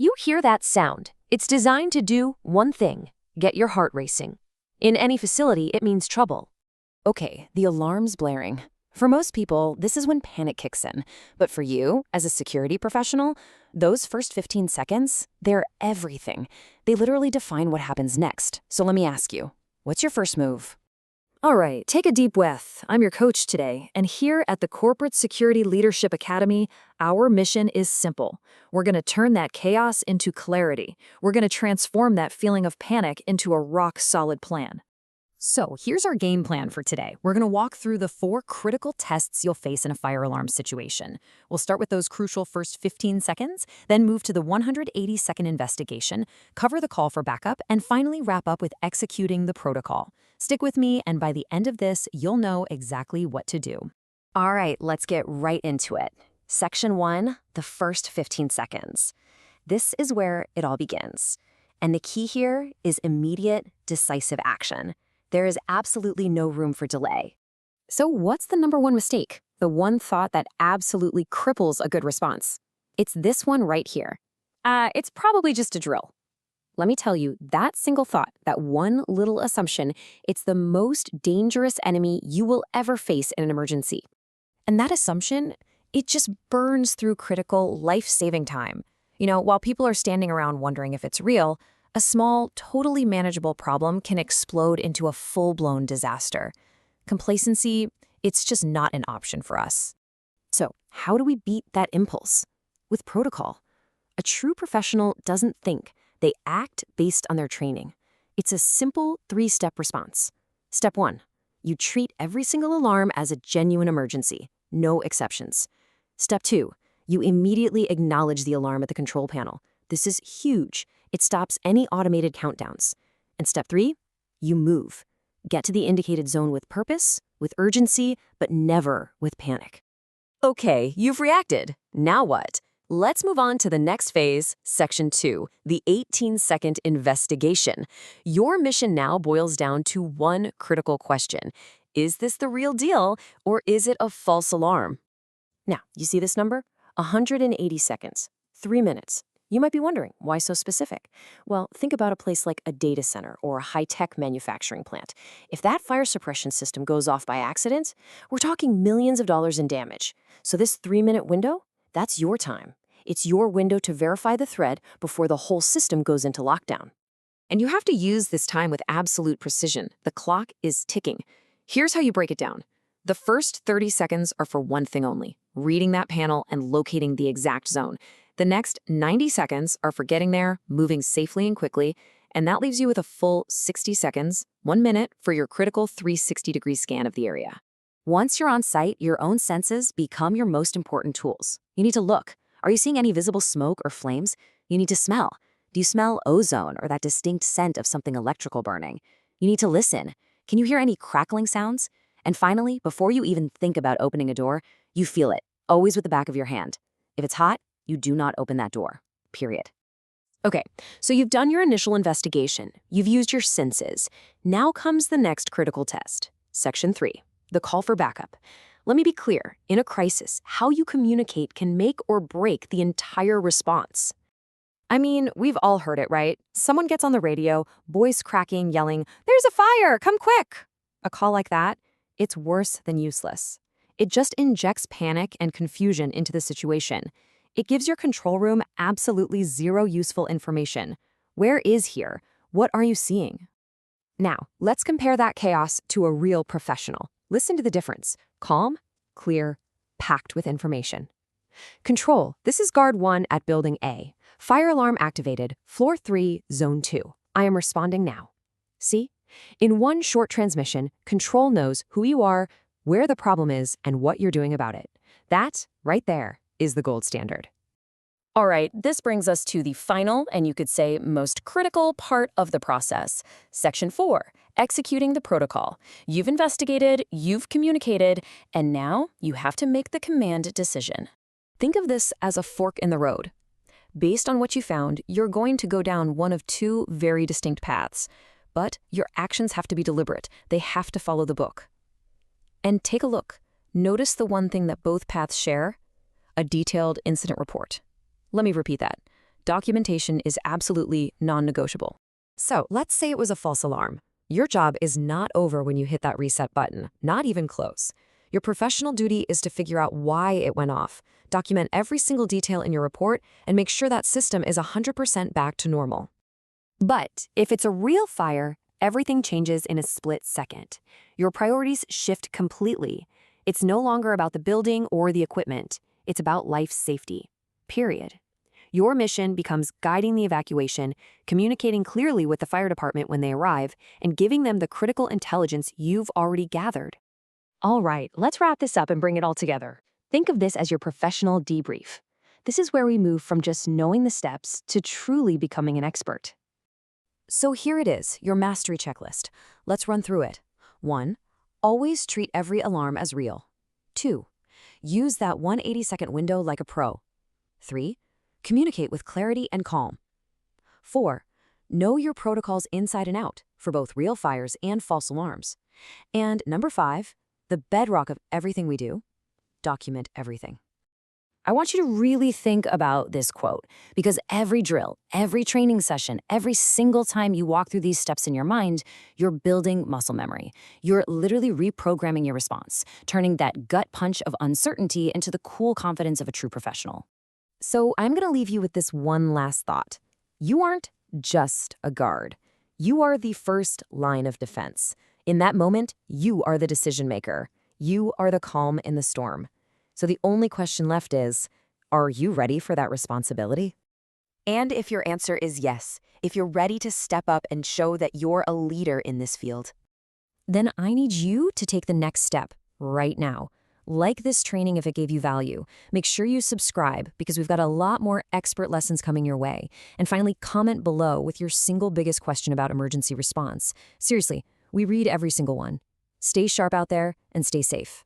You hear that sound. It's designed to do one thing: get your heart racing. In any facility, it means trouble. Okay, the alarm's blaring. For most people, this is when panic kicks in. But for you, as a security professional, those first 15 seconds, they're everything. They literally define what happens next. So let me ask you, what's your first move? All right, take a deep breath. I'm your coach today, and here at the Corporate Security Leadership Academy, our mission is simple. We're going to turn that chaos into clarity. We're going to transform that feeling of panic into a rock-solid plan. So here's our game plan for today. We're going to walk through the 4 critical tests you'll face in a fire alarm situation. We'll start with those crucial first 15 seconds, then move to the 180-second investigation, cover the call for backup, and finally wrap up with executing the protocol. Stick with me, and by the end of this, you'll know exactly what to do. All right, let's get right into it. Section 1, the first 15 seconds. This is where it all begins. And the key here is immediate, decisive action. There is absolutely no room for delay. So what's the number one mistake? The one thought that absolutely cripples a good response? It's this one right here. It's probably just a drill. Let me tell you, that single thought, that one little assumption, it's the most dangerous enemy you will ever face in an emergency. And that assumption, it just burns through critical, life-saving time. You know, while people are standing around wondering if it's real, a small, totally manageable problem can explode into a full-blown disaster. Complacency, it's just not an option for us. So, how do we beat that impulse? With protocol. A true professional doesn't think. They act based on their training. It's a simple 3-step response. Step 1, you treat every single alarm as a genuine emergency, no exceptions. Step 2, you immediately acknowledge the alarm at the control panel. This is huge. It stops any automated countdowns. And step 3, you move. Get to the indicated zone with purpose, with urgency, but never with panic. Okay, you've reacted. Now what? Let's move on to the next phase, Section 2, the 18-second investigation. Your mission now boils down to one critical question. Is this the real deal, or is it a false alarm? Now, you see this number? 180 seconds, 3 minutes. You might be wondering, why so specific? Well, think about a place like a data center or a high-tech manufacturing plant. If that fire suppression system goes off by accident, we're talking millions of dollars in damage. So this 3-minute window, that's your time. It's your window to verify the threat before the whole system goes into lockdown. And you have to use this time with absolute precision. The clock is ticking. Here's how you break it down. The first 30 seconds are for one thing only: reading that panel and locating the exact zone. The next 90 seconds are for getting there, moving safely and quickly, and that leaves you with a full 60 seconds, 1 minute, for your critical 360-degree scan of the area. Once you're on site, your own senses become your most important tools. You need to look. Are you seeing any visible smoke or flames? You need to smell. Do you smell ozone or that distinct scent of something electrical burning? You need to listen. Can you hear any crackling sounds? And finally, before you even think about opening a door, you feel it, always with the back of your hand. If it's hot, you do not open that door, period. Okay, so you've done your initial investigation. You've used your senses. Now comes the next critical test. Section 3, the call for backup. Let me be clear, in a crisis, how you communicate can make or break the entire response. I mean, we've all heard it, right? Someone gets on the radio, voice cracking, yelling, "There's a fire, come quick!" A call like that, it's worse than useless. It just injects panic and confusion into the situation. It gives your control room absolutely zero useful information. Where is here? What are you seeing? Now, let's compare that chaos to a real professional. Listen to the difference. Calm, clear, packed with information. Control, this is guard 1 at building A. Fire alarm activated, floor 3, zone 2. I am responding now. See? In one short transmission, control knows who you are, where the problem is, and what you're doing about it. That, right there, is the gold standard. All right, this brings us to the final, and you could say most critical part of the process. Section 4, executing the protocol. You've investigated, you've communicated, and now you have to make the command decision. Think of this as a fork in the road. Based on what you found, you're going to go down one of 2 very distinct paths. But your actions have to be deliberate. They have to follow the book. And take a look. Notice the one thing that both paths share: a detailed incident report. Let me repeat that. Documentation is absolutely non-negotiable. So let's say it was a false alarm. Your job is not over when you hit that reset button, not even close. Your professional duty is to figure out why it went off, document every single detail in your report, and make sure that system is 100% back to normal. But if it's a real fire, everything changes in a split second. Your priorities shift completely. It's no longer about the building or the equipment. It's about life safety. Period. Your mission becomes guiding the evacuation, communicating clearly with the fire department when they arrive, and giving them the critical intelligence you've already gathered. All right, let's wrap this up and bring it all together. Think of this as your professional debrief. This is where we move from just knowing the steps to truly becoming an expert. So here it is, your mastery checklist. Let's run through it. 1. Always treat every alarm as real. 2. Use that 180-second window like a pro. 3. Communicate with clarity and calm. 4. Know your protocols inside and out for both real fires and false alarms. And number 5, the bedrock of everything we do, document everything. I want you to really think about this quote, because every drill, every training session, every single time you walk through these steps in your mind, you're building muscle memory. You're literally reprogramming your response, turning that gut punch of uncertainty into the cool confidence of a true professional. So I'm going to leave you with this one last thought. You aren't just a guard. You are the first line of defense. In that moment, you are the decision maker. You are the calm in the storm. So the only question left is, are you ready for that responsibility? And if your answer is yes, if you're ready to step up and show that you're a leader in this field, then I need you to take the next step right now. Like this training if it gave you value. Make sure you subscribe because we've got a lot more expert lessons coming your way. And finally, comment below with your single biggest question about emergency response. Seriously, we read every single one. Stay sharp out there and stay safe.